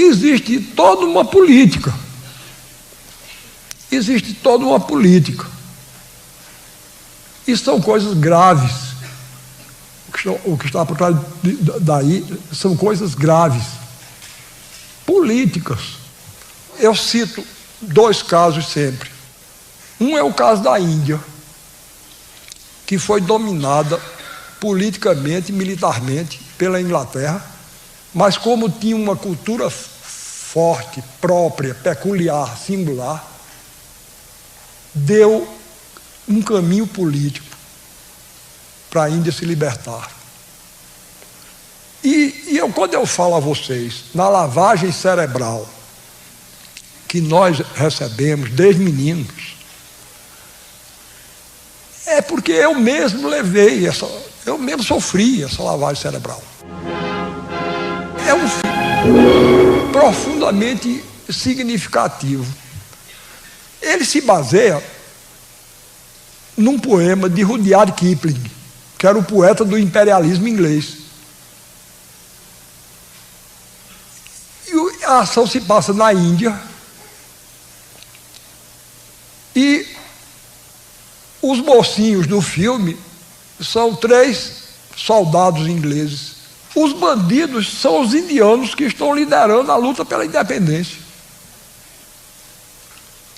existe toda uma política. Existe toda uma política. E são coisas graves. O que está por trás daí são coisas graves. Políticas. Eu cito 2 casos sempre. Um é o caso da Índia, que foi dominada politicamente e militarmente pela Inglaterra, mas como tinha uma cultura forte, própria, peculiar, singular, deu um caminho político para a Índia se libertar. Quando eu falo a vocês na lavagem cerebral que nós recebemos desde meninos, é porque eu mesmo eu mesmo sofri essa lavagem cerebral. É um filme profundamente significativo. Ele se baseia num poema de Rudyard Kipling, que era o poeta do imperialismo inglês. E a ação se passa na Índia, e os mocinhos do filme são 3 soldados ingleses. Os bandidos são os indianos que estão liderando a luta pela independência.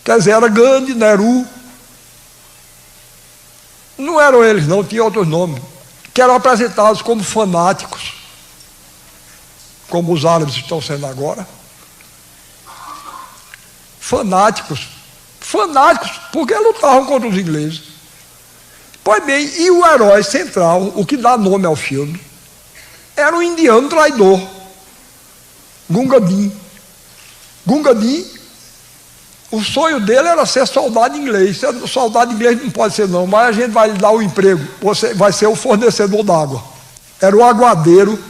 Quer dizer, era Gandhi, Nehru. Não eram eles não, tinha outros nomes, que eram apresentados como fanáticos, como os árabes estão sendo agora. Fanáticos, porque lutavam contra os ingleses. Pois bem, e o herói central, o que dá nome ao filme, era um indiano traidor, Gunga Din. Gunga Din, o sonho dele era ser soldado inglês. Soldado inglês não pode ser não, mas a gente vai lhe dar o emprego, você vai ser o fornecedor d'água. Era o aguadeiro.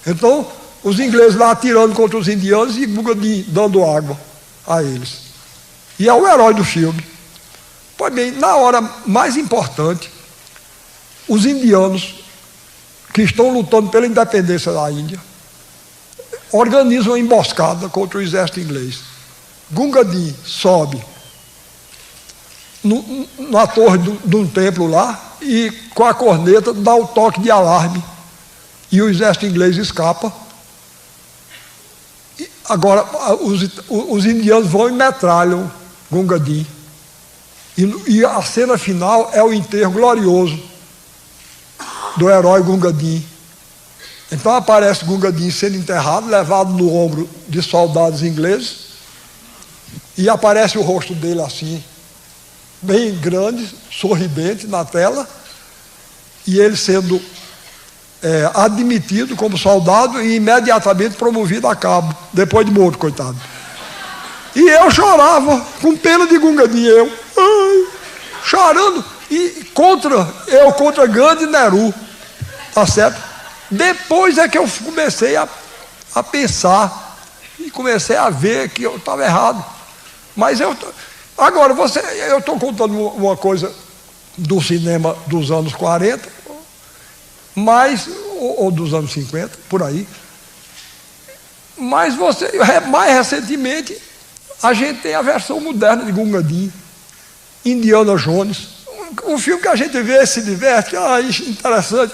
Então, os ingleses lá atirando contra os indianos e Gunga Din dando água a eles. E é o herói do filme. Pois bem, na hora mais importante, os indianos que estão lutando pela independência da Índia organizam uma emboscada contra o exército inglês. Gunga Din sobe na torre de um templo lá e com a corneta dá o toque de alarme e o exército inglês escapa. E agora os indianos vão e metralham Gunga Din. E a cena final é o enterro glorioso do herói Gunga Din. Então aparece Gunga Din sendo enterrado, levado no ombro de soldados ingleses, e aparece o rosto dele assim, bem grande, sorridente na tela, e ele sendo admitido como soldado e imediatamente promovido a cabo, depois de morto, coitado. E eu chorava, com pena de Gunga Din, chorando, e contra Gandhi e Nehru, tá certo? Depois é que eu comecei a pensar, e comecei a ver que eu estava errado. Mas agora, eu estou contando uma coisa do cinema dos anos 40, ou dos anos 50, por aí. Mas mais recentemente, a gente tem a versão moderna de Gunga Din, Indiana Jones. Um filme que a gente vê, se diverte,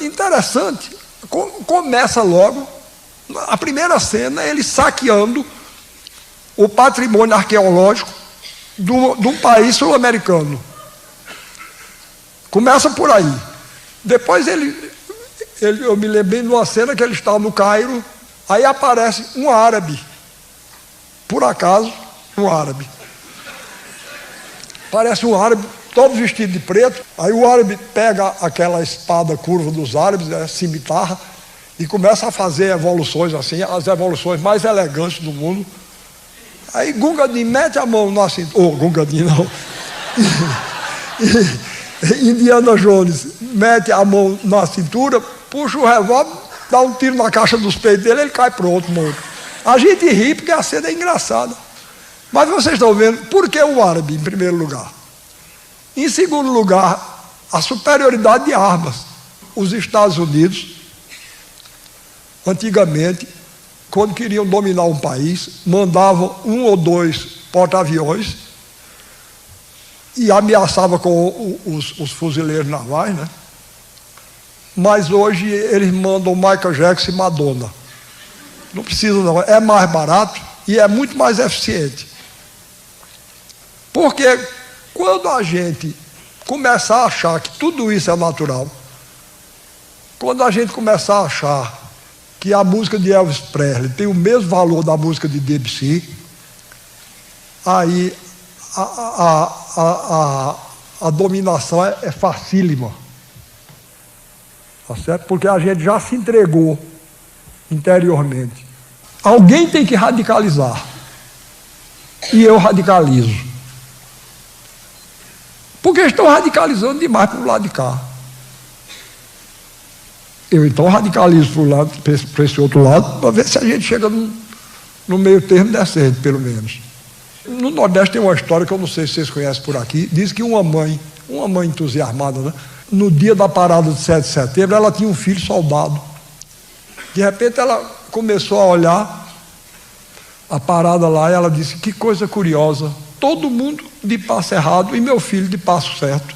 interessante. Começa logo, a primeira cena, ele saqueando o patrimônio arqueológico de um país sul-americano. Começa por aí. Depois eu me lembrei de uma cena que ele estava no Cairo, aí aparece um árabe, por acaso, um árabe. Parece um árabe, todo vestido de preto. Aí o árabe pega aquela espada curva dos árabes, cimitarra, e começa a fazer evoluções assim, as evoluções mais elegantes do mundo. Aí Gunga Din mete a mão na cintura, Gunga Din não, Indiana Jones mete a mão na cintura, puxa o revólver, dá um tiro na caixa dos peitos dele, ele cai pronto, morto. A gente ri porque a cena é engraçada. Mas vocês estão vendo, por que o árabe em primeiro lugar? Em segundo lugar, a superioridade de armas. Os Estados Unidos, antigamente, quando queriam dominar um país, mandavam 1 ou 2 porta-aviões e ameaçavam com os fuzileiros navais, né? Mas hoje eles mandam Michael Jackson e Madonna. Não precisa não, é mais barato e é muito mais eficiente. Porque quando a gente começar a achar que tudo isso é natural, quando a gente começar a achar que a música de Elvis Presley tem o mesmo valor da música de Debussy, aí a dominação é facílima. Tá certo? Porque a gente já se entregou interiormente. Alguém tem que radicalizar. E eu radicalizo. Porque estão radicalizando demais para o lado de cá. Eu então radicalizo para esse outro lado, para ver se a gente chega no meio termo decente, pelo menos. No Nordeste tem uma história que eu não sei se vocês conhecem por aqui. Diz que uma mãe entusiasmada, né? No dia da parada de 7 de setembro, ela tinha um filho soldado. De repente ela começou a olhar a parada lá e ela disse: que coisa curiosa, todo mundo de passo errado e meu filho de passo certo.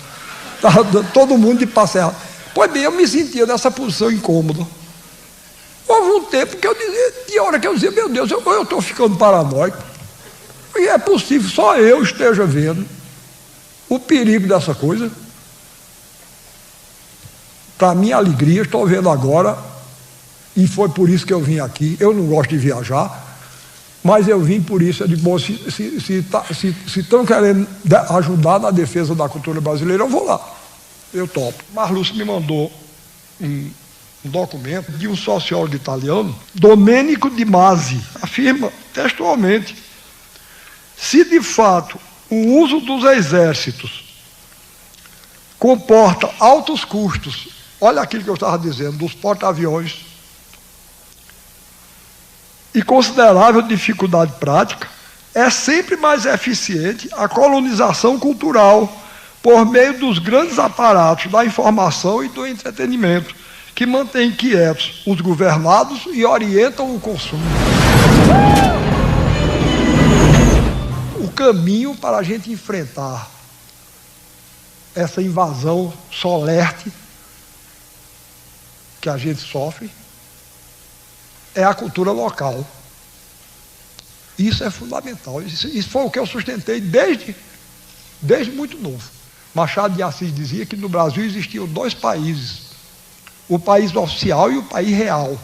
Todo mundo de passo errado. Pois bem, eu me sentia nessa posição incômoda. Houve um tempo que eu dizia, de hora que eu dizia: meu Deus, eu estou ficando paranoico. E é possível, só eu esteja vendo o perigo dessa coisa. Para minha alegria, estou vendo agora, e foi por isso que eu vim aqui. Eu não gosto de viajar, mas eu vim por isso. Eu digo, bom, se estão querendo ajudar na defesa da cultura brasileira, eu vou lá, eu topo. Marluce me mandou um documento de um sociólogo italiano, Domenico Di Masi, afirma textualmente: se de fato o uso dos exércitos comporta altos custos, olha aquilo que eu estava dizendo, dos porta-aviões, e considerável dificuldade prática, é sempre mais eficiente a colonização cultural por meio dos grandes aparatos da informação e do entretenimento, que mantêm quietos os governados e orientam o consumo. O caminho para a gente enfrentar essa invasão solerte que a gente sofre é a cultura local. Isso é fundamental. Isso foi o que eu sustentei desde muito novo. Machado de Assis dizia que no Brasil existiam 2 países: o país oficial e o país real.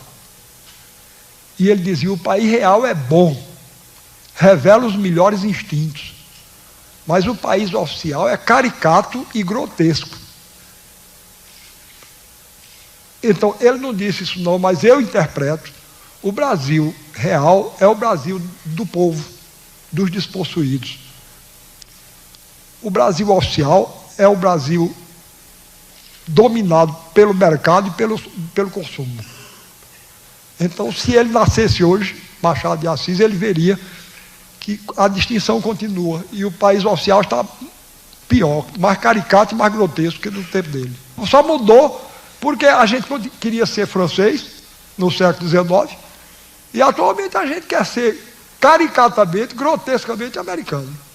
E ele dizia: o país real é bom, revela os melhores instintos, mas o país oficial é caricato e grotesco. Então, ele não disse isso não, mas eu interpreto: o Brasil real é o Brasil do povo, dos despossuídos. O Brasil oficial é o Brasil dominado pelo mercado e pelo consumo. Então, se ele nascesse hoje, Machado de Assis, ele veria que a distinção continua e o país oficial está pior, mais caricato e mais grotesco que no tempo dele. Só mudou porque a gente queria ser francês no século XIX e atualmente a gente quer ser caricatamente, grotescamente americano.